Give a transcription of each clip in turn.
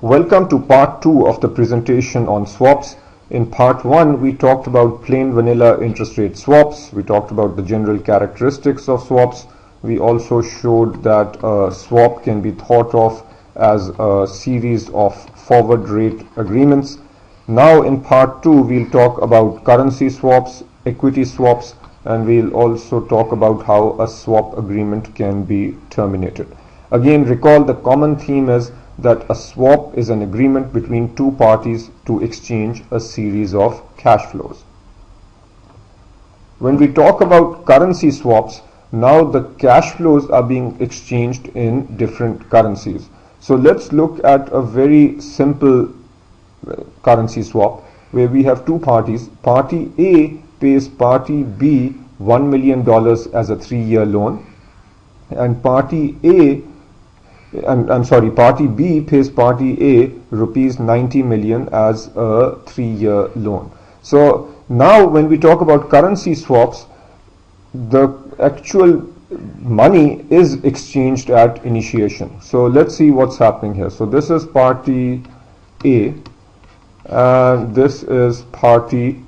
Welcome to part 2 of the presentation on swaps. In part 1 we talked about plain vanilla interest rate swaps. We talked about the general characteristics of swaps. We also showed that a swap can be thought of as a series of forward rate agreements. Now in part 2 we'll talk about currency swaps, equity swaps, and we'll also talk about how a swap agreement can be terminated. Again, recall the common theme is that a swap is an agreement between two parties to exchange a series of cash flows. When we talk about currency swaps, now the cash flows are being exchanged in different currencies. So let's look at a very simple currency swap where we have two parties. Party A pays Party B $1 million as a 3-year loan, and Party B pays Party A rupees 90 million as a 3-year loan. So now when we talk about currency swaps, the actual money is exchanged at initiation. So let's see what's happening here. So this is Party A and this is Party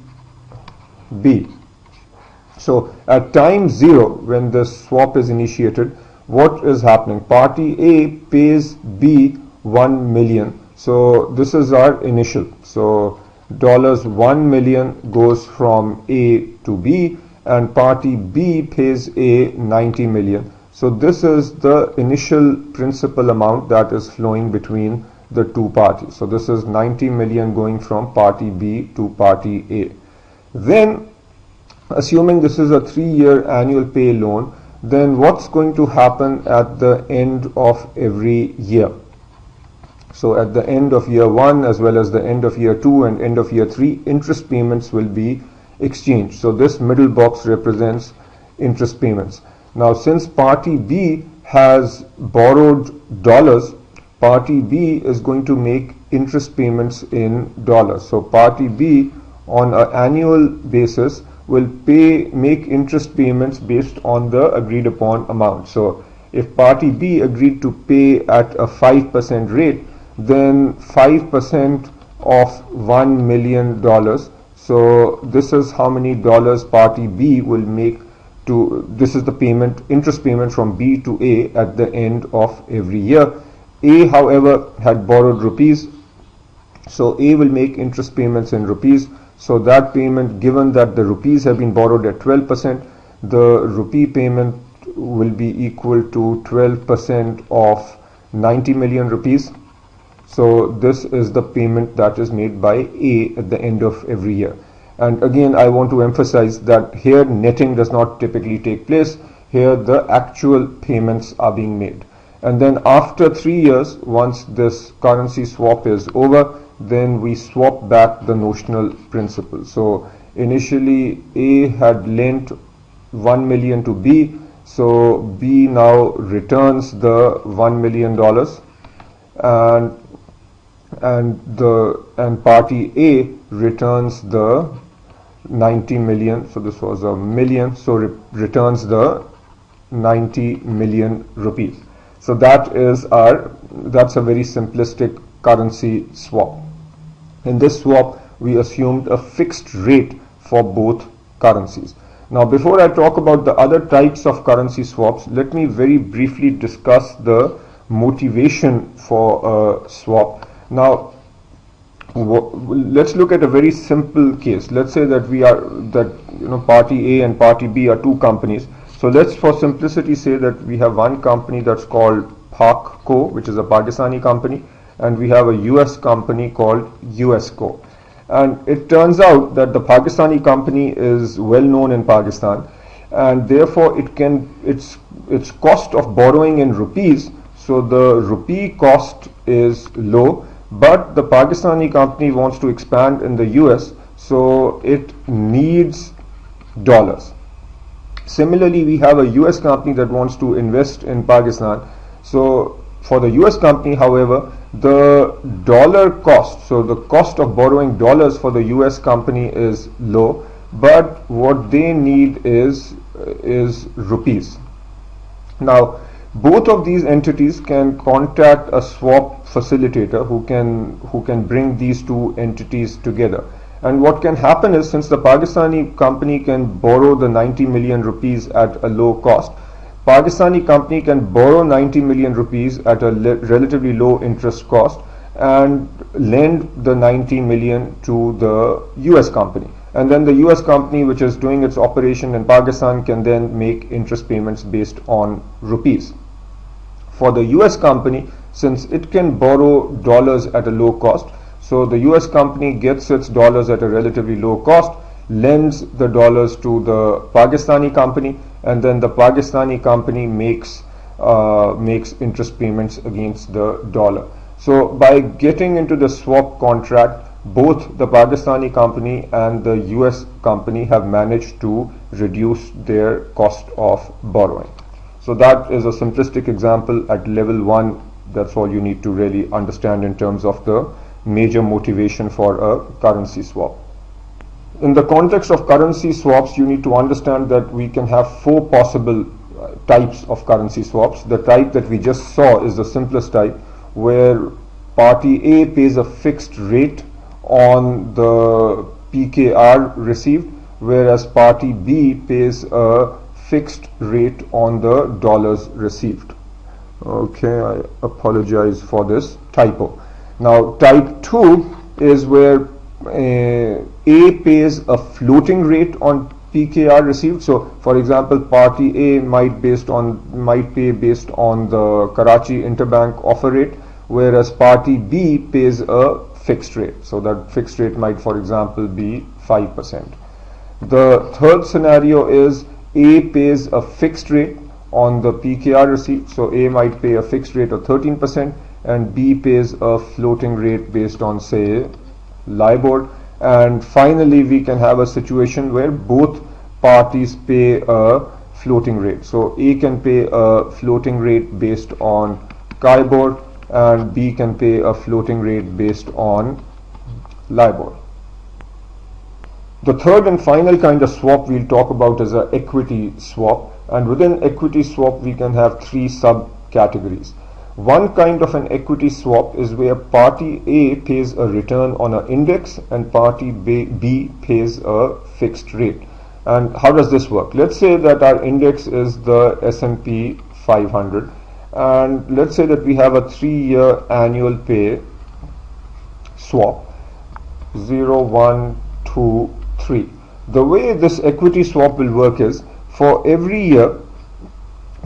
B. So at time 0, when the swap is initiated, what is happening? Party A pays B 1 million. So this is our initial. So $1 million goes from A to B, and Party B pays A 90 million. So this is the initial principal amount that is flowing between the two parties. So this is 90 million going from Party B to Party A. Then, assuming this is a 3-year annual pay loan, then what's going to happen at the end of every year? So at the end of year 1 as well as the end of year 2 and end of year 3, interest payments will be exchanged. So this middle box represents interest payments. Now since Party B has borrowed dollars, Party B is going to make interest payments in dollars. So Party B on an annual basis will make interest payments based on the agreed upon amount. So if Party B agreed to pay at a 5% rate, then 5% of $1 million. So this is how many dollars Party B will make this is the payment, interest payment from B to A at the end of every year. A, however, had borrowed rupees, so A will make interest payments in rupees. So that payment, given that the rupees have been borrowed at 12%, the rupee payment will be equal to 12% of 90 million rupees. So this is the payment that is made by A at the end of every year. And again, I want to emphasize that here netting does not typically take place. Here the actual payments are being made. And then after 3 years, once this currency swap is over, then we swap back the notional principal. So initially A had lent 1 million to B, so B now returns the $1 million, and Party A returns the 90 million. So this was a million, so returns the 90 million rupees. So that's a very simplistic currency swap. In this swap, we assumed a fixed rate for both currencies. Now, before I talk about the other types of currency swaps, let me very briefly discuss the motivation for a swap. Now, let's look at a very simple case. Let's say that Party A and Party B are two companies. So let's, for simplicity, say that we have one company that's called PACCO, which is a Pakistani company, and we have a US company called USCO. And it turns out that the Pakistani company is well known in Pakistan, and therefore its cost of borrowing in rupees, so the rupee cost is low, but the Pakistani company wants to expand in the US, so it needs dollars. Similarly, we have a US company that wants to invest in Pakistan. So for the US company, however, the dollar cost, so the cost of borrowing dollars for the US company is low, but what they need is rupees. Now, both of these entities can contract a swap facilitator who can bring these two entities together. And what can happen is, since the Pakistani company can borrow the 90 million rupees at a low cost, Pakistani company can borrow 90 million rupees at a relatively low interest cost and lend the 90 million to the US company. And then the US company, which is doing its operation in Pakistan, can then make interest payments based on rupees. For the US company, since it can borrow dollars at a low cost, so the US company gets its dollars at a relatively low cost, lends the dollars to the Pakistani company, and then the Pakistani company makes interest payments against the dollar. So by getting into the swap contract, both the Pakistani company and the US company have managed to reduce their cost of borrowing. So that is a simplistic example at level 1. That's all you need to really understand in terms of the major motivation for a currency swap. In the context of currency swaps, you need to understand that we can have 4 possible types of currency swaps. The type that we just saw is the simplest type, where party A pays a fixed rate on the PKR received, whereas party B pays a fixed rate on the dollars received. Okay, I apologize for this typo. Now type 2 is where A pays a floating rate on PKR received. So for example, party A might pay based on the Karachi interbank offer rate, whereas party B pays a fixed rate. So that fixed rate might, for example, be 5%. The third scenario is A pays a fixed rate on the PKR received. So A might pay a fixed rate of 13% and B pays a floating rate based on, say, LIBOR. And finally, we can have a situation where both parties pay a floating rate. So A can pay a floating rate based on CIBOR and B can pay a floating rate based on LIBOR. The third and final kind of swap we'll talk about is an equity swap, and within equity swap we can have 3 subcategories. One kind of an equity swap is where party A pays a return on an index and party B pays a fixed rate. And how does this work? Let's say that our index is the S&P 500, and let's say that we have a 3-year annual pay swap 0, 1, 2, 3. The way this equity swap will work is, for every year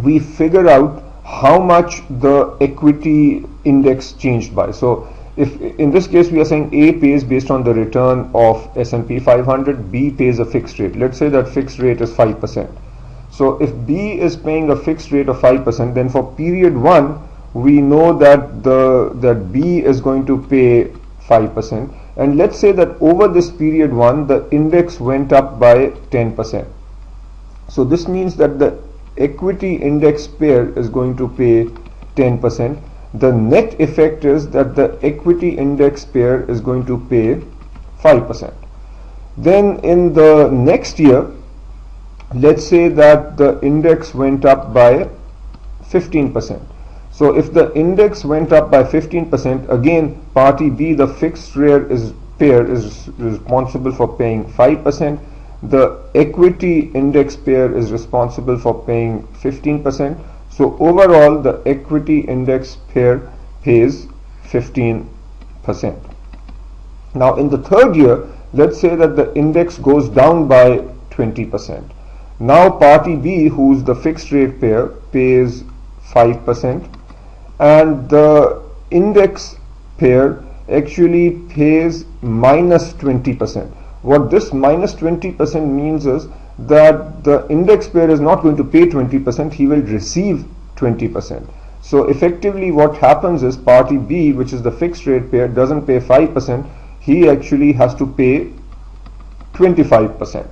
we figure out how much the equity index changed by. So if in this case we are saying A pays based on the return of S&P 500, B pays a fixed rate. Let's say that fixed rate is 5%. So if B is paying a fixed rate of 5%, then for period 1 we know that B is going to pay 5%, and let's say that over this period 1 the index went up by 10%. So this means that the equity index pair is going to pay 10%. The net effect is that the equity index pair is going to pay 5%. Then in the next year, let's say that the index went up by 15%. So if the index went up by 15%, again party B, the fixed pair is responsible for paying 5%. The equity index pair is responsible for paying 15%. So overall the equity index pair pays 15%. Now in the third year, let's say that the index goes down by 20%. Now party B, who's the fixed rate pair, pays 5%, and the index pair actually pays minus 20%. What this minus 20% means is that the index pair is not going to pay 20%, he will receive 20%. So effectively what happens is party B, which is the fixed rate pair, doesn't pay 5%, he actually has to pay 25%.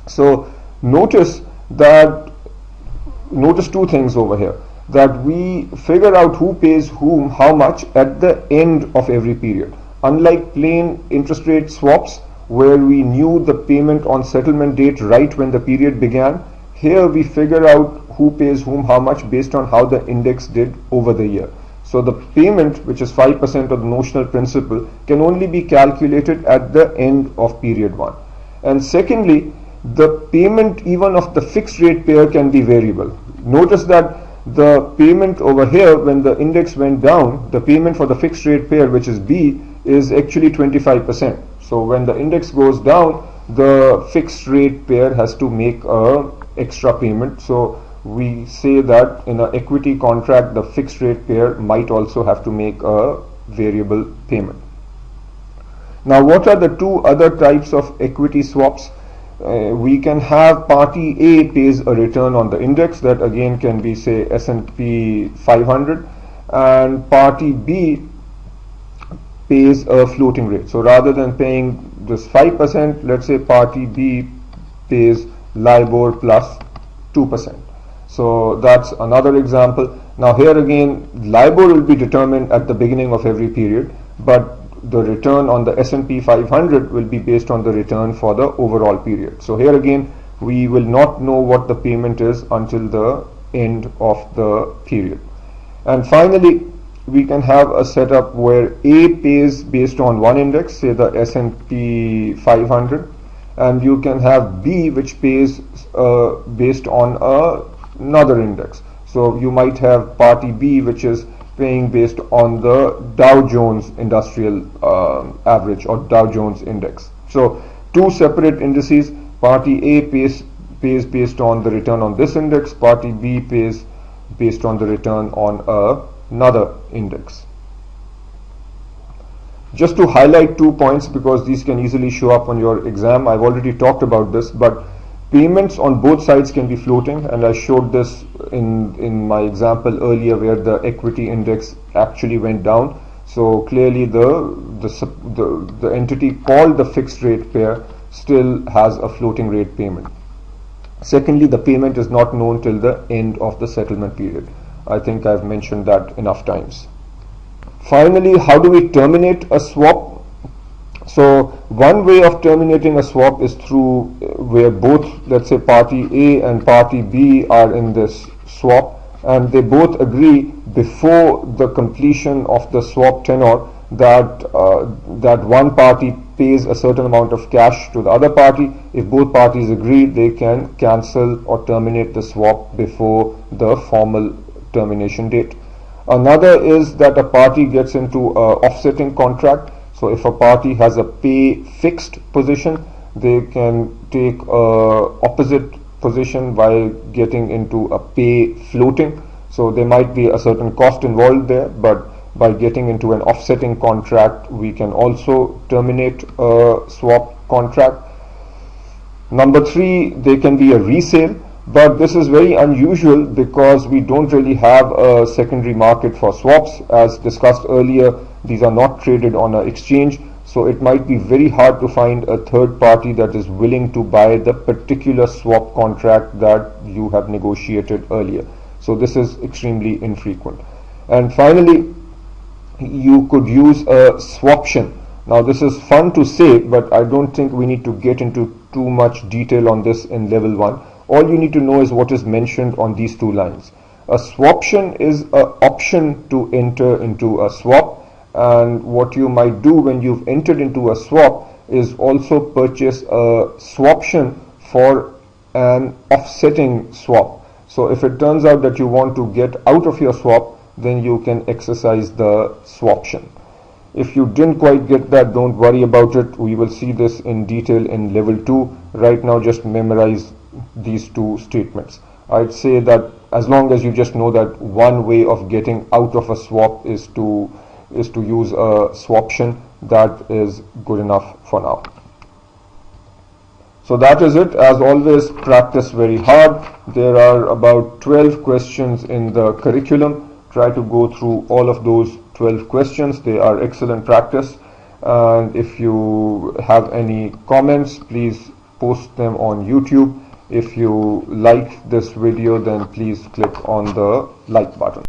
So notice 2 things over here, that we figure out who pays whom how much at the end of every period. Unlike plain interest rate swaps, where we knew the payment on settlement date right when the period began, here we figure out who pays whom how much based on how the index did over the year. So the payment, which is 5% of the notional principal, can only be calculated at the end of period 1. And secondly, the payment even of the fixed rate payer can be variable. Notice that the payment over here, when the index went down, the payment for the fixed rate payer, which is B, is actually 25%. So when the index goes down, the fixed rate payer has to make a extra payment. So we say that in an equity contract, the fixed rate payer might also have to make a variable payment. Now, what are the two other types of equity swaps? We can have party A pays a return on the index, that again can be, say, S&P 500, and party B pays a floating rate. So rather than paying this 5%, let's say party B pays LIBOR plus 2%. So that's another example. Now here again, LIBOR will be determined at the beginning of every period, but the return on the S&P 500 will be based on the return for the overall period. So here again, we will not know what the payment is until the end of the period. And finally, we can have a setup where A pays based on one index, say the S&P 500, and you can have B which pays based on another index. So you might have party B which is paying based on the Dow Jones Industrial Average or Dow Jones Index. So two separate indices. Party A pays based on the return on this index. Party B pays based on the return on another index. Just to highlight 2 points, because these can easily show up on your exam. I've already talked about this, but payments on both sides can be floating, and I showed this in my example earlier where the equity index actually went down. So clearly the entity called the fixed rate payer still has a floating rate payment. Secondly, the payment is not known till the end of the settlement period. I think I've mentioned that enough times. Finally, how do we terminate a swap? So one way of terminating a swap is through where both, let's say, party A and party B are in this swap, and they both agree before the completion of the swap tenure that one party pays a certain amount of cash to the other party. If both parties agree, they can cancel or terminate the swap before the formal termination date. Another is that a party gets into an offsetting contract. So if a party has a pay fixed position, they can take opposite position by getting into a pay floating. So there might be a certain cost involved there, but by getting into an offsetting contract, we can also terminate a swap contract. Number 3, there can be a resale, but this is very unusual because we don't really have a secondary market for swaps. As discussed earlier, these are not traded on an exchange, so it might be very hard to find a third party that is willing to buy the particular swap contract that you have negotiated earlier. So this is extremely infrequent. And finally, you could use a swaption. Now this is fun to say, but I don't think we need to get into too much detail on this in level 1. All you need to know is what is mentioned on these 2 lines. A swaption is an option to enter into a swap, and what you might do when you've entered into a swap is also purchase a swaption for an offsetting swap. So if it turns out that you want to get out of your swap, then you can exercise the swaption. If you didn't quite get that, don't worry about it. We will see this in detail in level 2. Right now, just memorize these 2 statements. I'd say that as long as you just know that one way of getting out of a swap is to use a swaption, that is good enough for now. So that is it. As always, practice very hard. There are about 12 questions in the curriculum. Try to go through all of those 12 questions. They are excellent practice. And if you have any comments, please post them on YouTube. If you like this video, then please click on the like button.